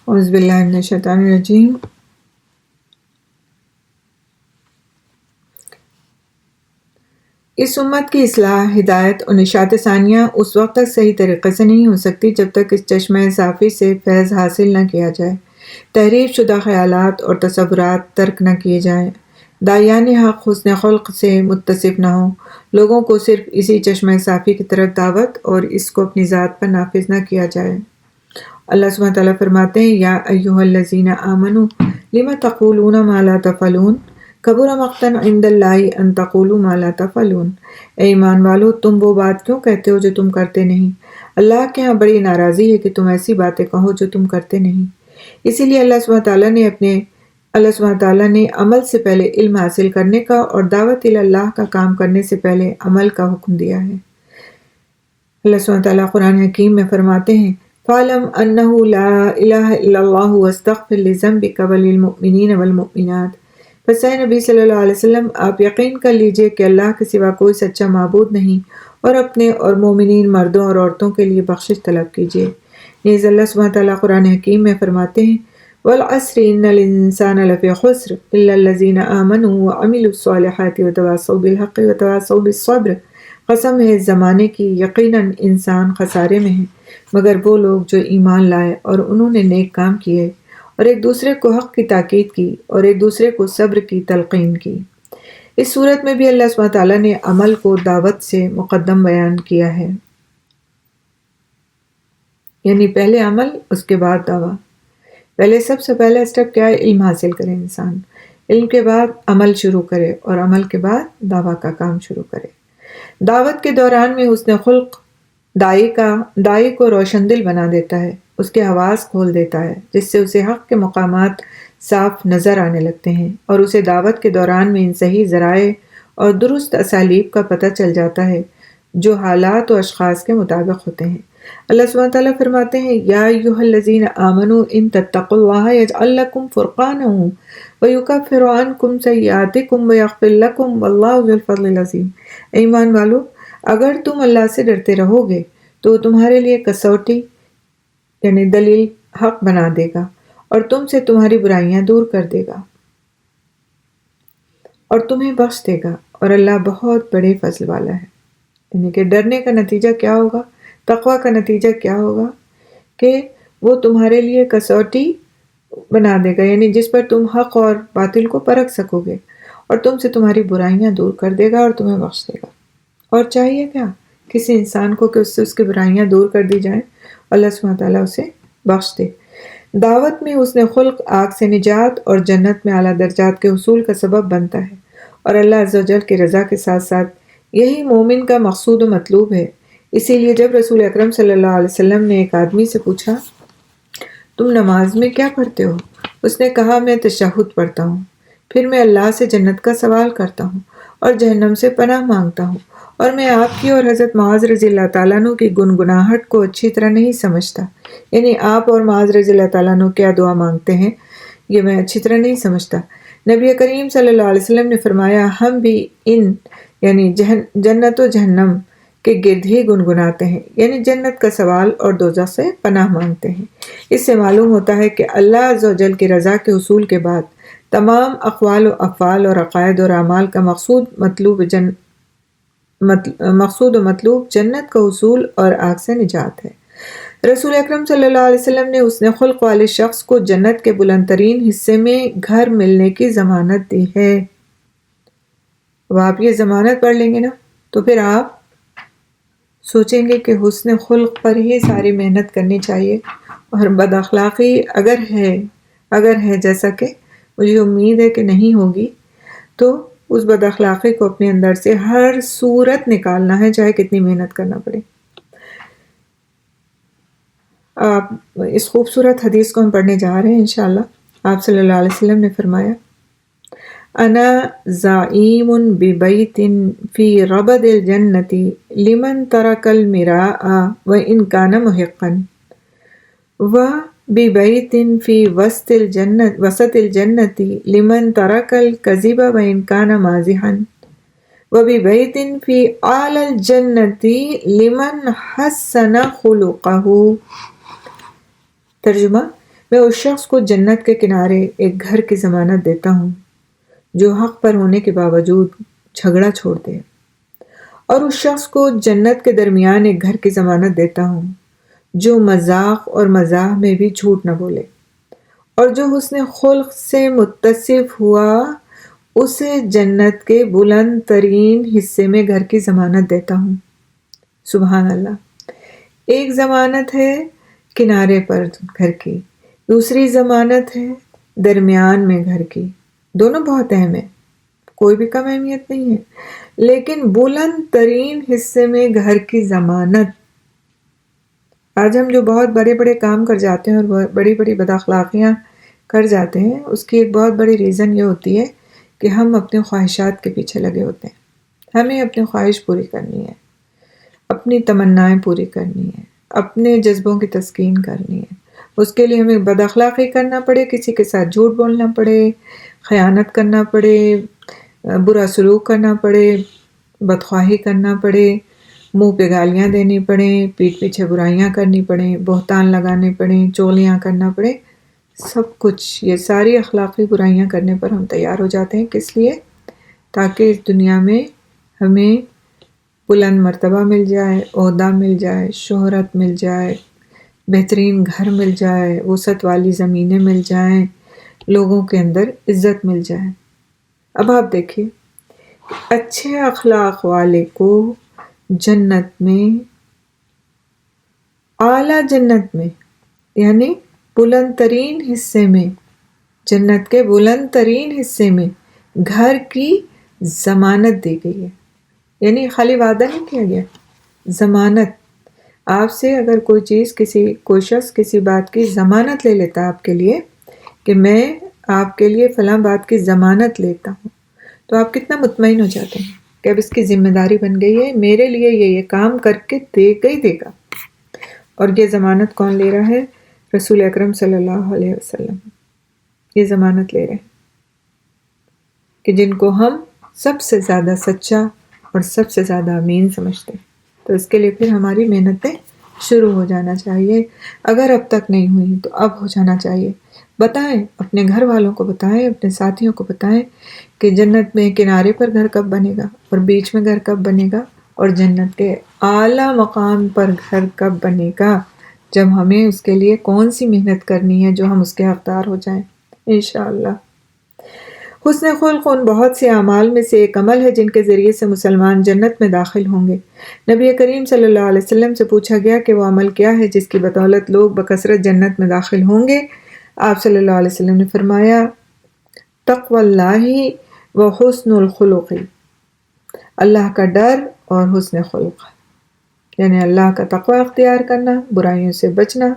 اعوذ باللہ من الشیطان الرجیم۔ اس امت کی اصلاح، ہدایت اور نشاط ثانیہ اس وقت تک صحیح طریقے سے نہیں ہو سکتی جب تک اس چشمہ صافی سے فیض حاصل نہ کیا جائے، تحریف شدہ خیالات اور تصورات ترک نہ کیے جائیں، داعیان حق حسن خلق سے متصف نہ ہوں، لوگوں کو صرف اسی چشمہ صافی کی طرف دعوت اور اس کو اپنی ذات پر نافذ نہ کیا جائے۔ اللہ سبحانہ تعالیٰ فرماتے ہیں، یا ایھا الذین آمنوا لم تقولون ما لا تفعلون کبر مقتا عند اللہ ان تقولوا ما لا تفعلون۔ اے ایمان والو، تم وہ بات کیوں کہتے ہو جو تم کرتے نہیں؟ اللہ کے ہاں بڑی ناراضی ہے کہ تم ایسی باتیں کہو جو تم کرتے نہیں۔ اسی لیے اللہ سبحانہ تعالیٰ نے عمل سے پہلے علم حاصل کرنے کا اور دعوت اللہ کا کام کرنے سے پہلے عمل کا حکم دیا ہے۔ اللہ سبحانہ تعالیٰ قرآن حکیم میں فرماتے ہیں، فَاعْلَمْ أَنَّهُ لَا إِلَٰهَ إِلَّا اللَّهُ وَاسْتَغْفِرْ لِذَنبِكَ وَلِلْمُؤْمِنِينَ وَالْمُؤْمِنَاتِ۔ پس اے نبی صلی اللہ علیہ وسلم، آپ یقین کر لیجئے کہ اللہ کے سوا کوئی سچا معبود نہیں، اور اپنے اور مومنین مردوں اور عورتوں کے لیے بخشش طلب کیجئے۔ نیز اللہ سبحانہ تعالیٰ قرآن حکیم میں فرماتے ہیں، وَالْعَصْرِ إِنَّ الْإِنسَانَ لَفِي خُسْرٍ إِلَّا الَّذِينَ آمَنُوا وَعَمِلُوا الصَّالِحَاتِ وَتَوَاصَوْا بِالْحَقِّ وَتَوَاصَوْا بِالصَّبْرِ۔ قسم ہے اس زمانے کی، یقیناً انسان خسارے میں ہے، مگر وہ لوگ جو ایمان لائے اور انہوں نے نیک کام کیے اور ایک دوسرے کو حق کی تاکید کی اور ایک دوسرے کو صبر کی تلقین کی۔ اس صورت میں بھی اللہ سبحانہ تعالیٰ نے عمل کو دعوت سے مقدم بیان کیا ہے، یعنی پہلے عمل اس کے بعد دعویٰ۔ پہلے سب سے پہلا اسٹیپ کیا ہے؟ علم حاصل کرے انسان، علم کے بعد عمل شروع کرے اور عمل کے بعد دعویٰ کا کام شروع کرے۔ دعوت کے دوران میں حسن خلق داعی کو روشن دل بنا دیتا ہے، اس کے حواس کھول دیتا ہے، جس سے اسے حق کے مقامات صاف نظر آنے لگتے ہیں اور اسے دعوت کے دوران میں ان صحیح ذرائع اور درست اسالیب کا پتہ چل جاتا ہے جو حالات و اشخاص کے مطابق ہوتے ہیں۔ اللہ سبحانہ تعالیٰ فرماتے ہیں، یا ایھا الذین آمنوا ان تتقوا اللہ یجعل لکم فرقانا ویکفر عنکم سیئاتکم ویغفر لکم واللہ ذو الفضل العظیم۔ ایمان والو، اگر تم اللہ سے ڈرتے رہو گے تو وہ تمہارے لیے کسوٹی یعنی دلیل حق بنا دے گا اور تم سے تمہاری برائیاں دور کر دے گا اور تمہیں بخش دے گا، اور اللہ بہت بڑے فضل والا ہے۔ یعنی کہ ڈرنے کا نتیجہ کیا ہوگا؟ تقویٰ کا نتیجہ کیا ہوگا؟ کہ وہ تمہارے لیے کسوٹی بنا دے گا، یعنی جس پر تم حق اور باطل کو پرکھ سکو گے، اور تم سے تمہاری برائیاں دور کر دے گا اور تمہیں بخش دے گا۔ اور چاہیے کیا؟ کسی انسان کو کہ اس سے اس کی برائیاں دور کر دی جائیں، اللہ سبحانہ تعالیٰ اسے بخش دے۔ دعوت میں حسن خلق آگ سے نجات اور جنت میں اعلیٰ درجات کے حصول کا سبب بنتا ہے، اور اللہ عز و جل کی رضا کے ساتھ ساتھ یہی مومن کا مقصود و مطلوب ہے۔ اسی لیے جب رسول اکرم صلی اللہ علیہ وسلم نے ایک آدمی سے پوچھا، تم نماز میں کیا پڑھتے ہو؟ اس نے کہا، میں تشہد پڑھتا ہوں، پھر میں اللہ سے جنت کا سوال کرتا ہوں اور جہنم سے پناہ مانگتا ہوں، اور میں آپ کی اور حضرت معاذ رضی اللہ تعالیٰ عنہ کی گنگناہٹ کو اچھی طرح نہیں سمجھتا۔ یعنی آپ اور معاذ رضی اللہ تعالیٰ عنہ کیا دعا مانگتے ہیں یہ میں اچھی طرح نہیں سمجھتا۔ نبی کریم صلی اللہ علیہ وسلم نے فرمایا، ہم بھی ان یعنی جنت و جہنم کے گرد ہی گنگناتے ہیں، یعنی جنت کا سوال اور دوزخ سے پناہ مانگتے ہیں۔ اس سے معلوم ہوتا ہے کہ اللہ عز و جل کی رضا کے حصول کے بعد تمام اقوال و افعال اور عقائد اور اعمال کا مقصود و مطلوب جنت کا حصول اور آگ سے نجات ہے۔ رسول اکرم صلی اللہ علیہ وسلم نے حسن خلق والے شخص کو جنت کے بلند ترین حصے میں گھر ملنے کی ضمانت دی ہے۔ اب آپ یہ ضمانت پڑھ لیں گے نا تو پھر آپ سوچیں گے کہ حسن خلق پر ہی ساری محنت کرنی چاہیے، اور بد اخلاقی اگر ہے جیسا کہ مجھے امید ہے کہ نہیں ہوگی، تو اس بد اخلاقی کو اپنے اندر سے ہر صورت نکالنا ہے، چاہے کتنی محنت کرنا پڑے۔ آپ اس خوبصورت حدیث کو ہم پڑھنے جا رہے ہیں انشاءاللہ۔ آپ صلی اللہ علیہ وسلم نے فرمایا، انا زعیم ببیت فی ربد الجنت لمن ترک المراء وان کان محقا وببیت فی وسط الجنت لمن ترک الکذب وان کان مازحا وببیت فی اعلی الجنت لمن حسن خلقہ۔ ترجمہ، میں اس شخص کو جنت کے کنارے ایک گھر کی ضمانت دیتا ہوں جو حق پر ہونے کے باوجود جھگڑا چھوڑ دے، اور اس شخص کو جنت کے درمیان ایک گھر کی ضمانت دیتا ہوں جو مذاق اور مزاح میں بھی جھوٹ نہ بولے، اور جو حسن خلق سے متصف ہوا اسے جنت کے بلند ترین حصے میں گھر کی ضمانت دیتا ہوں۔ سبحان اللہ۔ ایک ضمانت ہے کنارے پر گھر کی، دوسری ضمانت ہے درمیان میں گھر کی۔ دونوں بہت اہم ہیں، کوئی بھی کم اہمیت نہیں ہے، لیکن بلند ترین حصے میں گھر کی ضمانت۔ آج ہم جو بہت بڑے بڑے کام کر جاتے ہیں اور بڑی بڑی بد اخلاقیاں کر جاتے ہیں، اس کی ایک بہت بڑی ریزن یہ ہوتی ہے کہ ہم اپنے خواہشات کے پیچھے لگے ہوتے ہیں۔ ہمیں اپنی خواہش پوری کرنی ہے، اپنی تمنائیں پوری کرنی ہے، اپنے جذبوں کی تسکین کرنی ہے۔ اس کے لیے ہمیں بد اخلاقی کرنا پڑے، کسی کے ساتھ جھوٹ بولنا پڑے، خیانت کرنا پڑے، برا سلوک کرنا پڑے، بدخواہی کرنا پڑے، منہ پہ گالیاں دینی پڑیں، پیٹھ پیچھے برائیاں کرنی پڑیں، بہتان لگانے پڑیں، چولیاں کرنا پڑے، سب کچھ یہ ساری اخلاقی برائیاں کرنے پر ہم تیار ہو جاتے ہیں۔ کس لیے؟ تاکہ اس دنیا میں ہمیں بلند مرتبہ مل جائے، عہدہ مل جائے، شہرت مل جائے، بہترین گھر مل جائے، وسعت والی زمینیں مل جائیں، لوگوں کے اندر عزت مل جائے۔ اب آپ دیکھیے، اچھے اخلاق والے کو جنت میں، اعلیٰ جنت میں، یعنی بلند ترین حصے میں، جنت کے بلند ترین حصے میں گھر کی ضمانت دی گئی ہے۔ یعنی خالی وعدہ نہیں کیا گیا، ضمانت۔ آپ سے اگر کوئی چیز، کوئی شخص کسی بات کی ضمانت لے لیتا ہے آپ کے لیے کہ میں آپ کے لیے فلاں بات کی ضمانت لیتا ہوں، تو آپ کتنا مطمئن ہو جاتے ہیں کہ اب اس کی ذمہ داری بن گئی ہے، میرے لیے یہ کام کر کے دے گا ہی دے گا۔ اور یہ ضمانت کون لے رہا ہے؟ رسول اکرم صلی اللہ علیہ وسلم یہ ضمانت لے رہے ہیں کہ جن کو ہم سب سے زیادہ سچا اور سب سے زیادہ امین سمجھتے ہیں۔ تو اس کے لیے پھر ہماری محنتیں شروع ہو جانا چاہیے۔ اگر اب تک نہیں ہوئی تو اب ہو جانا چاہیے۔ بتائیں، اپنے گھر والوں کو بتائیں، اپنے ساتھیوں کو بتائیں کہ جنت میں کنارے پر گھر کب بنے گا، اور بیچ میں گھر کب بنے گا، اور جنت کے اعلیٰ مقام پر گھر کب بنے گا، جب ہمیں اس کے لیے کون سی محنت کرنی ہے جو ہم اس کے حقدار ہو جائیں انشاءاللہ۔ حسن خلق ان بہت سے اعمال میں سے ایک عمل ہے جن کے ذریعے سے مسلمان جنت میں داخل ہوں گے۔ نبی کریم صلی اللہ علیہ وسلم سے پوچھا گیا کہ وہ عمل کیا ہے جس کی بدولت لوگ بکثرت جنت میں داخل ہوں گے؟ آپ صلی اللہ علیہ وسلم نے فرمایا، تقوی اللہ و حسن الخلق، اللہ کا ڈر اور حسن خلق، یعنی اللہ کا تقوی اختیار کرنا، برائیوں سے بچنا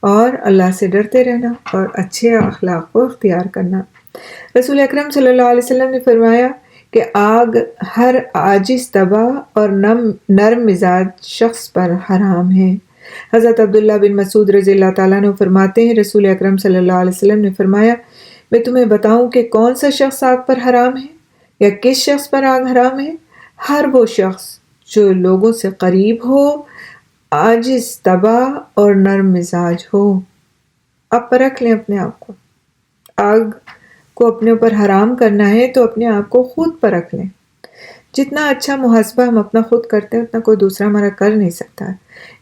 اور اللہ سے ڈرتے رہنا اور اچھے اخلاق کو اختیار کرنا۔ رسول اکرم صلی اللہ علیہ وسلم نے فرمایا کہ آگ ہر عاجز طبع اور نرم مزاج شخص پر حرام ہے۔ حضرت عبداللہ بن مسعود رضی اللہ تعالیٰ عنہ فرماتے ہیں، رسول اکرم صلی اللہ علیہ وسلم نے فرمایا، میں تمہیں بتاؤں کہ کون سا شخص آگ پر حرام ہے یا کس شخص پر آگ حرام ہے؟ ہر وہ شخص جو لوگوں سے قریب ہو، عاجز طبع اور نرم مزاج ہو۔ آپ پرکھ لیں اپنے آپ کو، آگ کو اپنے اوپر حرام کرنا ہے تو اپنے آپ کو خود پرکھ لیں۔ جتنا اچھا محاسبہ ہم اپنا خود کرتے ہیں اتنا کوئی دوسرا ہمارا کر نہیں سکتا ہے،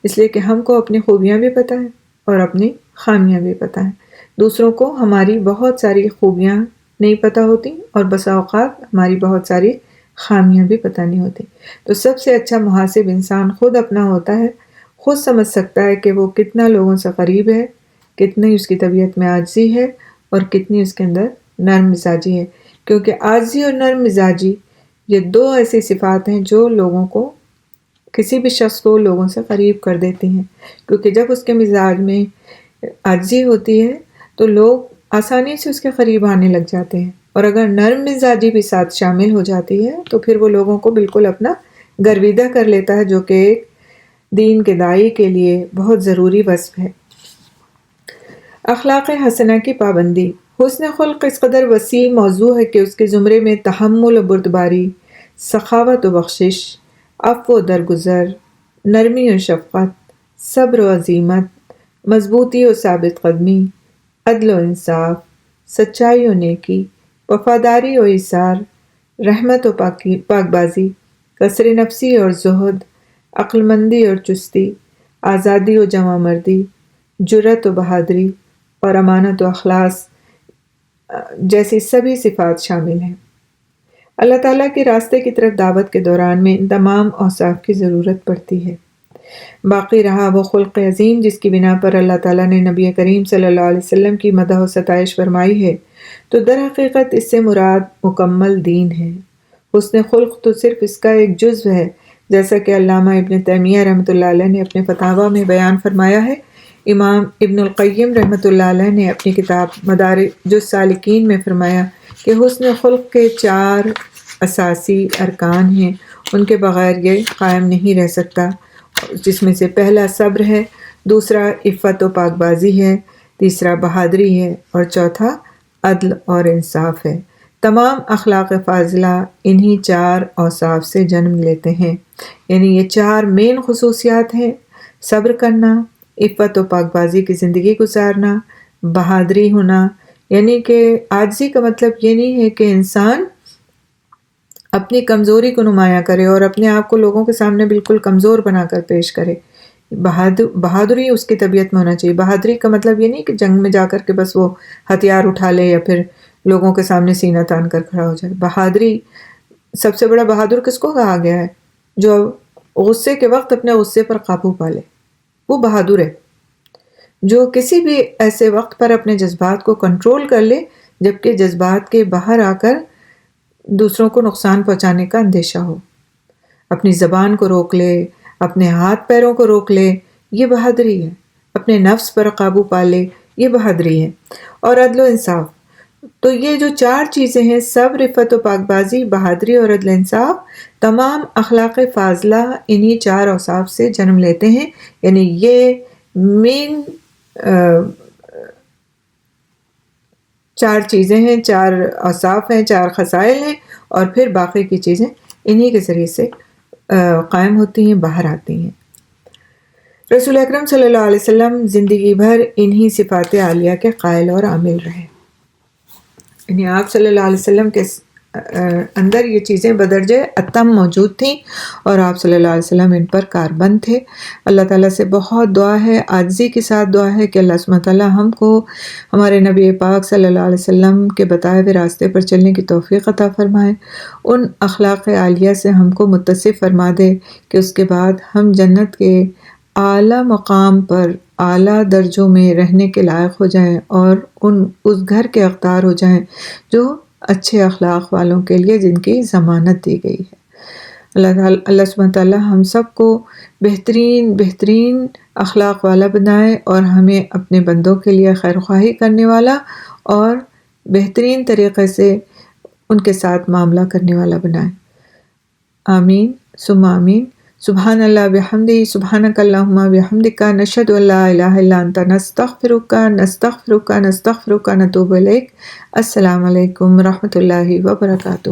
اس لیے کہ ہم کو اپنی خوبیاں بھی پتہ ہیں اور اپنی خامیاں بھی پتہ ہیں۔ دوسروں کو ہماری بہت ساری خوبیاں نہیں پتہ ہوتی اور بسا اوقات ہماری بہت ساری خامیاں بھی پتہ نہیں ہوتی۔ تو سب سے اچھا محاسب انسان خود اپنا ہوتا ہے، خود سمجھ سکتا ہے کہ وہ کتنا لوگوں سے قریب ہے، کتنی اس کی طبیعت میں عاجزی ہے اور کتنی اس کے اندر نرم مزاجی ہے، کیونکہ عاجزی اور نرم مزاجی یہ دو ایسی صفات ہیں جو لوگوں کو، کسی بھی شخص کو لوگوں سے قریب کر دیتی ہیں، کیونکہ جب اس کے مزاج میں عاجزی ہوتی ہے تو لوگ آسانی سے اس کے قریب آنے لگ جاتے ہیں، اور اگر نرم مزاجی بھی ساتھ شامل ہو جاتی ہے تو پھر وہ لوگوں کو بالکل اپنا گرویدہ کر لیتا ہے، جو کہ ایک دین کے داعی کے لیے بہت ضروری وصف ہے۔ اخلاق حسنہ کی پابندی۔ حسن خلق اس قدر وسیع موضوع ہے کہ اس کے زمرے میں تحمل و بردباری، سخاوت و بخشش، عفو و درگزر، نرمی و شفقت، صبر و عزیمت، مضبوطی و ثابت قدمی، عدل و انصاف، سچائی و نیکی، وفاداری و ایثار، رحمت و پاک بازی، کثر نفسی اور زہد، عقل مندی اور چستی، آزادی و جمع مردی، جرأت و بہادری اور امانت و اخلاص جیسی سبھی صفات شامل ہیں۔ اللہ تعالیٰ کے راستے کی طرف دعوت کے دوران میں ان تمام اوصاف کی ضرورت پڑتی ہے۔ باقی رہا وہ خلق عظیم جس کی بنا پر اللہ تعالیٰ نے نبی کریم صلی اللہ علیہ وسلم کی مدح و ستائش فرمائی ہے، تو در حقیقت اس سے مراد مکمل دین ہے۔ حسن خلق تو صرف اس کا ایک جزو ہے، جیسا کہ علامہ ابن تیمیہ رحمۃ اللہ علیہ نے اپنے فتاویٰ میں بیان فرمایا ہے۔ امام ابن القیم رحمۃ اللہ علیہ نے اپنی کتاب مدارج السالکین میں فرمایا کہ حسن خلق کے 4 اساسی ارکان ہیں، ان کے بغیر یہ قائم نہیں رہ سکتا، جس میں سے پہلا صبر ہے، دوسرا عفت و پاک بازی ہے، تیسرا بہادری ہے اور چوتھا عدل اور انصاف ہے۔ تمام اخلاق فاضلہ انہی 4 اوصاف سے جنم لیتے ہیں، یعنی یہ 4 مین خصوصیات ہیں: صبر کرنا، عفت و پاک بازی کی زندگی گزارنا، بہادری ہونا، یعنی کہ عاجزی کا مطلب یہ نہیں ہے کہ انسان اپنی کمزوری کو نمایاں کرے اور اپنے آپ کو لوگوں کے سامنے بالکل کمزور بنا کر پیش کرے۔ بہادری اس کی طبیعت میں ہونا چاہیے۔ بہادری کا مطلب یہ نہیں کہ جنگ میں جا کر کے بس وہ ہتھیار اٹھا لے یا پھر لوگوں کے سامنے سینہ تان کر کھڑا ہو جائے۔ بہادری، سب سے بڑا بہادر کس کو کہا گیا ہے؟ جو غصے کے وقت اپنے غصے پر قابو پا لے، وہ بہادر ہے۔ جو کسی بھی ایسے وقت پر اپنے جذبات کو کنٹرول کر لے جبکہ جذبات کے باہر آ کر دوسروں کو نقصان پہنچانے کا اندیشہ ہو، اپنی زبان کو روک لے، اپنے ہاتھ پیروں کو روک لے، یہ بہادری ہے۔ اپنے نفس پر قابو پا لے، یہ بہادری ہے۔ اور عدل و انصاف، تو یہ جو 4 چیزیں ہیں، صبر، عفت و پاک بازی، بہادری اور عدل انصاف، تمام اخلاق فاضلہ انہی 4 اوصاف سے جنم لیتے ہیں، یعنی یہ مین 4 چیزیں ہیں، 4 اوصاف ہیں، 4 خصائل ہیں، اور پھر باقی کی چیزیں انہی کے ذریعے سے قائم ہوتی ہیں، باہر آتی ہیں۔ رسول اکرم صلی اللہ علیہ وسلم زندگی بھر انہی صفات عالیہ کے قائل اور عامل رہے، یعنی آپ صلی اللہ علیہ وسلم کے اندر یہ چیزیں بدرجہ اتم موجود تھیں اور آپ صلی اللہ علیہ وسلم ان پر کاربند تھے۔ اللہ تعالیٰ سے بہت دعا ہے، عاجزی کے ساتھ دعا ہے کہ اللہ سبحانہ تعالیٰ ہم کو ہمارے نبی پاک صلی اللہ علیہ وسلم کے بتائے ہوئے راستے پر چلنے کی توفیق عطا فرمائے، ان اخلاق عالیہ سے ہم کو متصف فرما دے کہ اس کے بعد ہم جنت کے اعلیٰ مقام پر اعلیٰ درجوں میں رہنے کے لائق ہو جائیں اور اس گھر کے اقدار ہو جائیں جو اچھے اخلاق والوں کے لیے جن کی ضمانت دی گئی ہے۔ اللہ سبحانہ تعالیٰ ہم سب کو بہترین اخلاق والا بنائے اور ہمیں اپنے بندوں کے لیے خیر خواہی کرنے والا اور بہترین طریقے سے ان کے ساتھ معاملہ کرنے والا بنائے۔ آمین ثم آمین۔ سبحان اللہ بحمدہ، سبحانک اللہم بحمدک، نشہد ان لا الہ الا انت، نستغفرک ونتوب الیک۔ السلام علیکم ورحمۃ اللہ وبرکاتہ۔